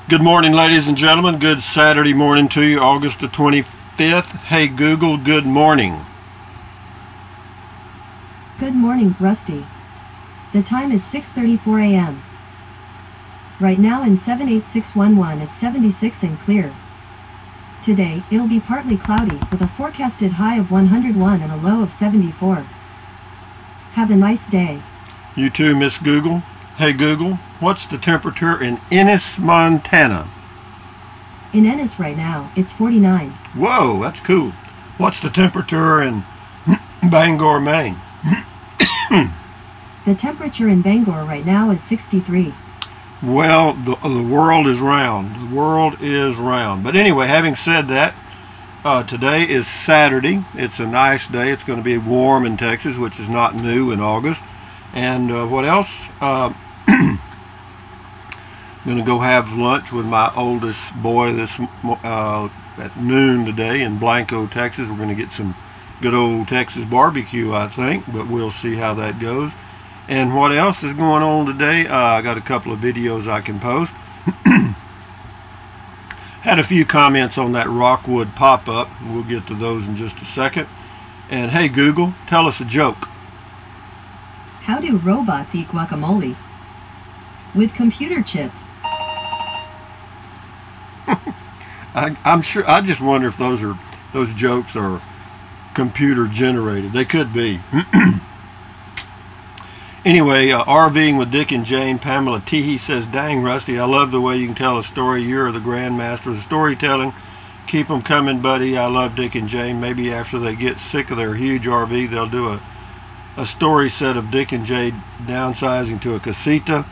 Good morning, ladies and gentlemen. Good Saturday morning to you, August the 25th. Hey Google, good morning. Good morning, Rusty. The time is 6:34 a.m. Right now in 78611 it's 76 and clear. Today, it'll be partly cloudy with a forecasted high of 101 and a low of 74. Have a nice day. You too, Miss Google. Hey Google, what's the temperature in Ennis, Montana? In Ennis right now, it's 49. Whoa, that's cool. What's the temperature in Bangor, Maine? The temperature in Bangor right now is 63. Well, the world is round. The world is round. But anyway, having said that, today is Saturday. It's a nice day. It's going to be warm in Texas, which is not new in August. And what else? I'm going to go have lunch with my oldest boy at noon today in Blanco, Texas. We're going to get some good old Texas barbecue, I think, but we'll see how that goes. And what else is going on today? I got a couple of videos I can post. Had a few comments on that Rockwood pop-up. We'll get to those in just a second. And hey Google, tell us a joke. How do robots eat guacamole? With computer chips. I'm sure. I just wonder if those jokes are computer generated. They could be. Anyway, RVing with Dick and Jane. Pamela Teehee says, "Dang, Rusty, I love the way you can tell a story. You're the grandmaster of storytelling. Keep them coming, buddy. I love Dick and Jane. Maybe after they get sick of their huge RV, they'll do a story set of Dick and Jane downsizing to a casita."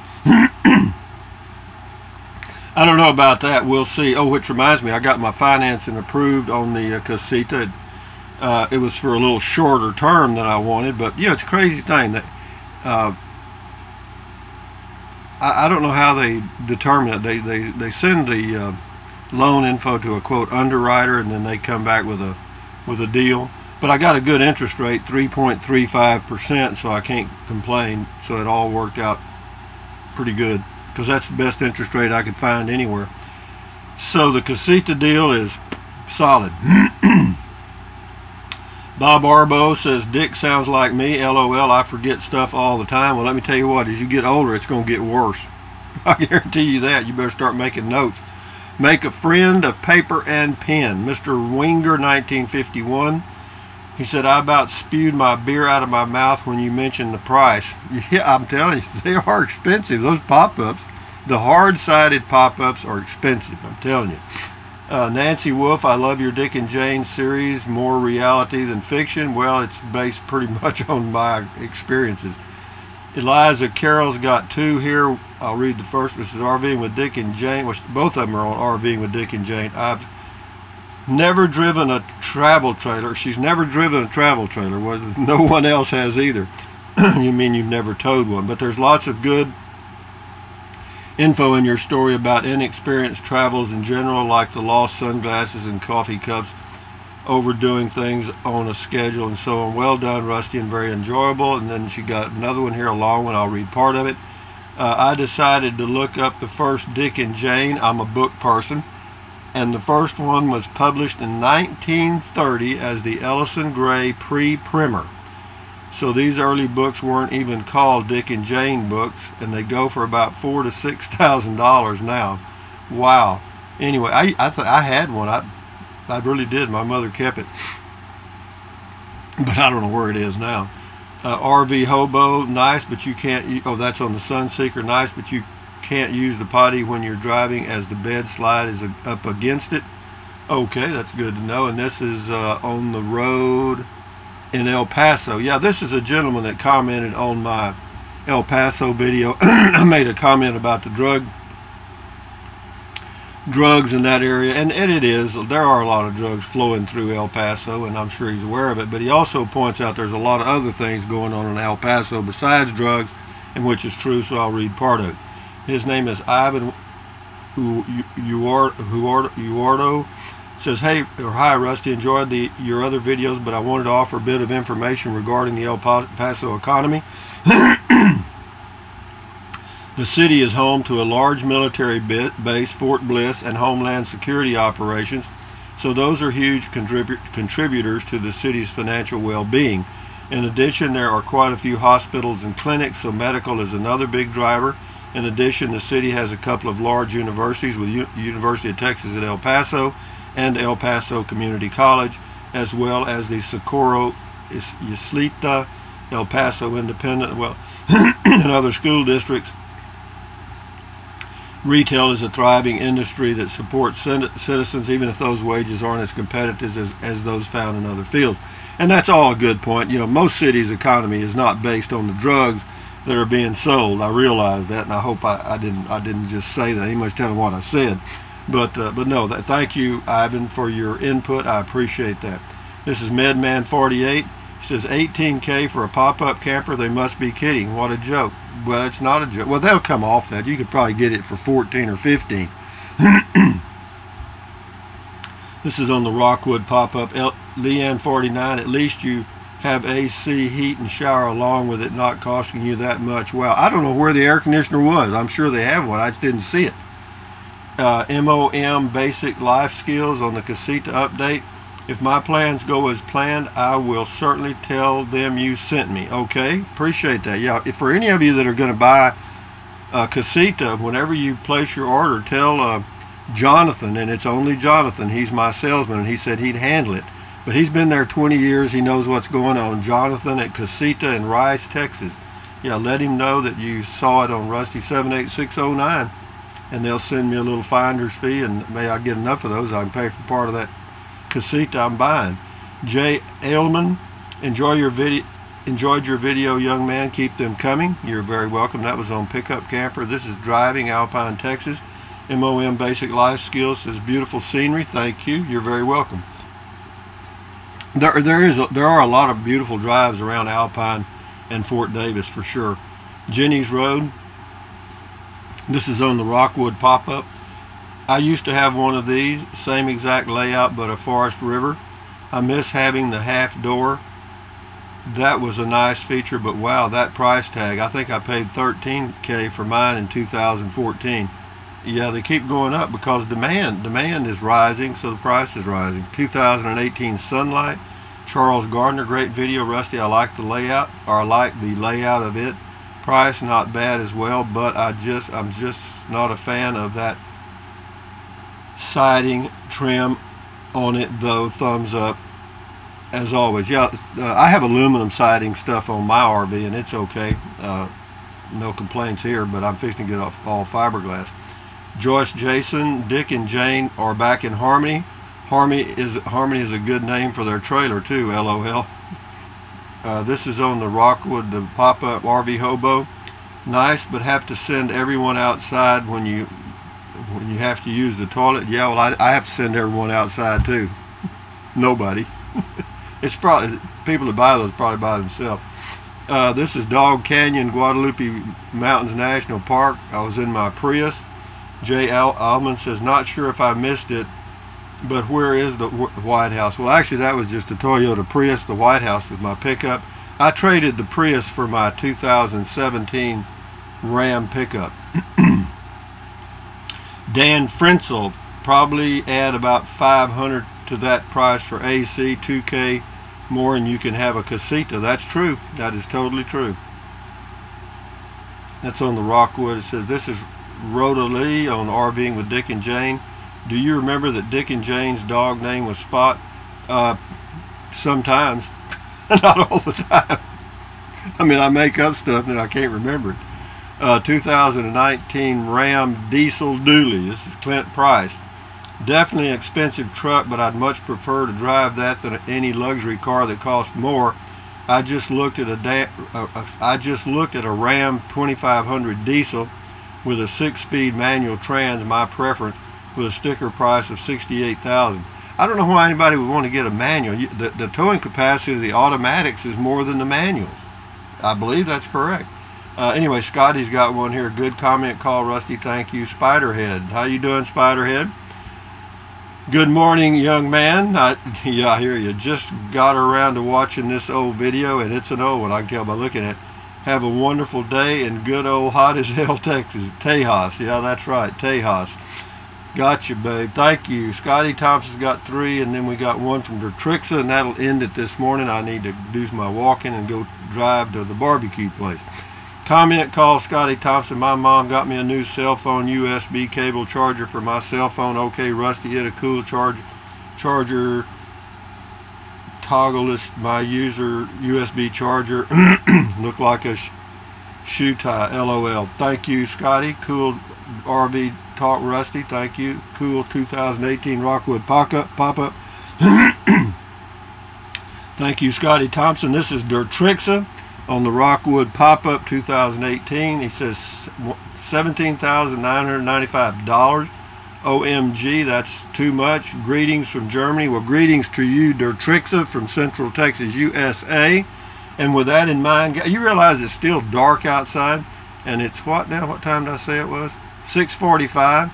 I don't know about that. We'll see. Oh, which reminds me, I got my financing approved on the casita. It was for a little shorter term than I wanted, but yeah, it's a crazy thing that I don't know how they determine it. They send the loan info to a quote underwriter, and then they come back with a deal. But I got a good interest rate, 3.35%, so I can't complain. So it all worked out pretty good, because that's the best interest rate I could find anywhere. So the casita deal is solid. Bob Arbo says, "Dick sounds like me, LOL, I forget stuff all the time." Well, let me tell you what, as you get older, it's going to get worse. I guarantee you that. You better start making notes. Make a friend of paper and pen. Mr. Winger, 1951. He said, "I about spewed my beer out of my mouth when you mentioned the price." Yeah, I'm telling you, they are expensive. Those pop-ups, the hard-sided pop-ups are expensive, I'm telling you. Nancy Wolf, "I love your Dick and Jane series, more reality than fiction." Well, it's based pretty much on my experiences. Eliza Carroll's got two here. I'll read the first. This is RVing with Dick and Jane. Well, both of them are on RVing with Dick and Jane. I've never driven a travel trailer. She's never driven a travel trailer. Well, no one else has either. You mean you've never towed one. But there's lots of good info in your story about inexperienced travels in general, like the lost sunglasses and coffee cups, overdoing things on a schedule, and so on. Well done, Rusty, and very enjoyable. And then she got another one here, a long one. I'll read part of it. I decided to look up the first Dick and Jane. I'm a book person. And the first one was published in 1930 as the Ellison Gray pre-primer. So these early books weren't even called Dick and Jane books, and they go for about $4,000 to $6,000 now. Wow. Anyway, I had one. I really did. My mother kept it, but I don't know where it is now. RV Hobo, nice, but you can't. Oh, that's on the Sunseeker. Nice, but you can't use the potty when you're driving as the bed slide is up against it. Okay, that's good to know. And this is on the road in El Paso. Yeah, this is a gentleman that commented on my El Paso video. I made a comment about the drugs in that area, and it is. There are a lot of drugs flowing through El Paso, and I'm sure he's aware of it. But he also points out there's a lot of other things going on in El Paso besides drugs, and which is true, so I'll read part of it. His name is Ivan Uardo. Says, "Hey, or hi, Rusty, enjoyed your other videos, but I wanted to offer a bit of information regarding the El Paso economy. The city is home to a large military base, Fort Bliss, and Homeland Security operations, so those are huge contributors to the city's financial well-being. In addition, there are quite a few hospitals and clinics, so medical is another big driver. In addition, the city has a couple of large universities, with University of Texas at El Paso and El Paso Community College, as well as the Socorro, Isleta, El Paso Independent, and other school districts. Retail is a thriving industry that supports citizens, even if those wages aren't as competitive as those found in other fields. And that's all a good point. You know, most cities' economy is not based on the drugs that are being sold. I realize that, and I hope I didn't just say that. Anybody's telling what I said, but no. Thank you, Ivan, for your input. I appreciate that. This is Medman 48. It says 18K for a pop-up camper. They must be kidding. What a joke. Well, it's not a joke. Well, they'll come off that. You could probably get it for 14 or 15. This is on the Rockwood pop-up. Leanne 49. At least you have AC, heat, and shower along with it not costing you that much. Well, I don't know where the air conditioner was. I'm sure they have one. I just didn't see it. MOM Basic Life Skills on the Casita update. If my plans go as planned, I will certainly tell them you sent me. Okay, appreciate that. Yeah, if for any of you that are going to buy Casita, whenever you place your order, tell Jonathan, and it's only Jonathan. He's my salesman, and he said he'd handle it. But he's been there 20 years. He knows what's going on. Jonathan at Casita in Rice, Texas. Yeah, let him know that you saw it on Rusty 78609, and they'll send me a little finder's fee, and may I get enough of those, I can pay for part of that Casita I'm buying. Jay Ailman, enjoyed your video, young man. Keep them coming. You're very welcome. That was on Pickup Camper. This is Driving, Alpine, Texas. MOM Basic Life Skills says beautiful scenery. Thank you. You're very welcome. There are a lot of beautiful drives around Alpine and Fort Davis for sure. Jenny's Road. This is on the Rockwood pop-up. I used to have one of these, same exact layout, but a Forest River. I miss having the half door. That was a nice feature, but wow, that price tag. I think I paid $13K for mine in 2014. Yeah, they keep going up because demand is rising, so the price is rising. 2018 Sunlight. Charles Gardner, great video, Rusty. I like the layout, or I like the layout of it. Price not bad as well, but I'm just not a fan of that siding trim on it, though. Thumbs up as always. Yeah, I have aluminum siding stuff on my RV, and it's okay. No complaints here, but I'm fixing to get off all fiberglass. Joyce Jason, Dick and Jane are back in Harmony. Harmony is a good name for their trailer too, LOL. This is on the Rockwood, the pop-up RV Hobo. Nice, but have to send everyone outside when you have to use the toilet. Yeah, well, I have to send everyone outside too. Nobody. It's probably people that buy those probably by themselves. This is Dog Canyon, Guadalupe Mountains National Park. I was in my Prius. Jay Alman says, not sure if I missed it, but where is the White House? Well, actually, that was just a Toyota Prius. The White House was my pickup. I traded the Prius for my 2017 Ram pickup. Dan Frenzel, probably add about $500 to that price for AC, $2K more, and you can have a Casita. That's true. That is totally true. That's on the Rockwood. It says, this is Rhoda Lee on RVing with Dick and Jane. Do you remember that Dick and Jane's dog name was Spot? Sometimes. Not all the time. I mean, I make up stuff and I can't remember it. 2019 Ram Diesel Dually. This is Clint Price. Definitely an expensive truck, but I'd much prefer to drive that than any luxury car that costs more. I just looked at a Ram 2500 diesel with a 6-speed manual trans, my preference, with a sticker price of $68,000. I don't know why anybody would want to get a manual. The towing capacity of the automatics is more than the manuals. I believe that's correct. Anyway, Scotty's got one here. Good comment, call Rusty. Thank you. Spiderhead. How you doing, Spiderhead? Good morning, young man. Yeah, I hear you. Just got around to watching this old video, and it's an old one. I can tell by looking at it. Have a wonderful day in good old hot as hell Texas. Tejas. Yeah, that's right. Tejas. Gotcha, babe. Thank you. Scotty Thompson's got 3, and then we got 1 from Dertrixa, and that'll end it this morning. I need to do my walking and go drive to the barbecue place. Comment, call Scotty Thompson. My mom got me a new cell phone USB cable charger for my cell phone. Okay, Rusty, hit a cool charger. Toggle my user USB charger. Look like a shoe tie. LOL. Thank you, Scotty. Cool RV Talk Rusty. Thank you. Cool 2018 Rockwood pop-up. Thank you, Scotty Thompson. This is Dertrixa on the Rockwood pop-up 2018. He says $17,995. OMG, that's too much. Greetings from Germany. Well, greetings to you, Dertrixa from Central Texas, USA. And with that in mind, you realize it's still dark outside, and it's what now? What time did I say it was? 6:45,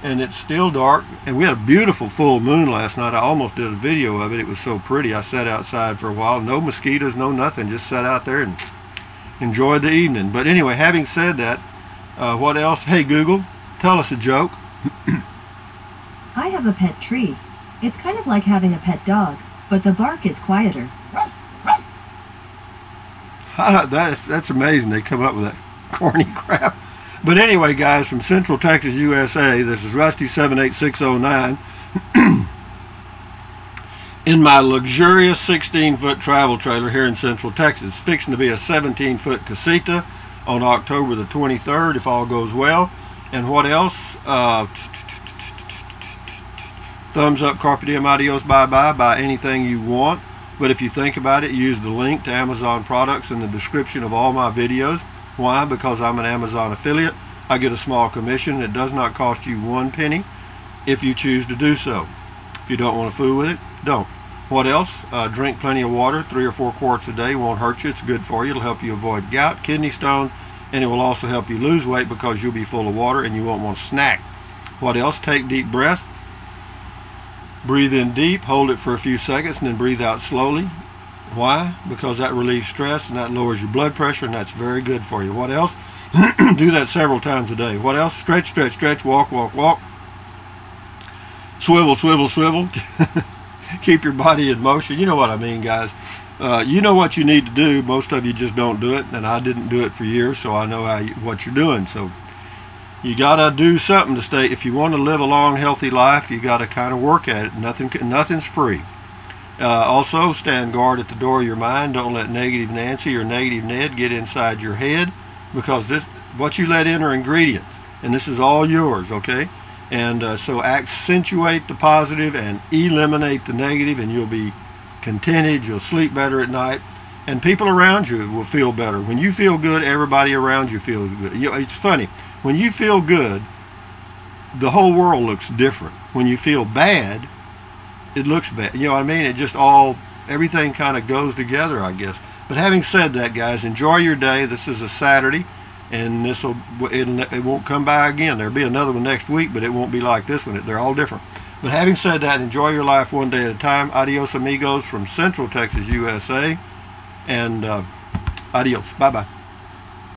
and it's still dark. And we had a beautiful full moon last night. I almost did a video of it. It was so pretty. I sat outside for a while. No mosquitoes, no nothing. Just sat out there and enjoyed the evening. But anyway, having said that, what else? Hey, Google, tell us a joke. I have a pet tree. It's kind of like having a pet dog, but the bark is quieter. That's amazing. They come up with that corny crap. But anyway, guys, from Central Texas, USA, this is Rusty 78609 in my luxurious 16-foot travel trailer here in Central Texas. It's fixing to be a 17-foot Casita on October the 23rd, if all goes well. And what else? Thumbs up, carpe diem, adios, bye-bye. Buy anything you want. But if you think about it, use the link to Amazon products in the description of all my videos. Why? Because I'm an Amazon affiliate. I get a small commission. It does not cost you 1 penny if you choose to do so. If you don't want to fool with it, don't. What else? Drink plenty of water. 3 or 4 quarts a day won't hurt you. It's good for you. It'll help you avoid gout, kidney stones, and it will also help you lose weight because you'll be full of water and you won't want to snack. What else? Take deep breaths. Breathe in deep, hold it for a few seconds, and then breathe out slowly. Why? Because that relieves stress and that lowers your blood pressure, and that's very good for you. What else? Do that several times a day. What else? Stretch, stretch, stretch, walk, walk, walk. Swivel, swivel, swivel. Keep your body in motion. You know what I mean, guys. You know what you need to do. Most of you just don't do it, and I didn't do it for years, so I know what you're doing. So you gotta do something to stay. If you want to live a long, healthy life, you gotta kind of work at it. Nothing's free. Also, stand guard at the door of your mind. Don't let negative Nancy or negative Ned get inside your head, because what you let in are ingredients, and this is all yours, okay? And so accentuate the positive and eliminate the negative, and you'll be contented. You'll sleep better at night, and people around you will feel better. When you feel good, everybody around you feels good. You know, it's funny. When you feel good, the whole world looks different. When you feel bad, it looks bad. You know what I mean? It just everything kind of goes together, I guess. But having said that, guys, enjoy your day. This is a Saturday, and it won't come by again. There'll be another one next week, but it won't be like this one. They're all different. But having said that, enjoy your life one day at a time. Adios, amigos, from Central Texas, USA. And adios. Bye-bye.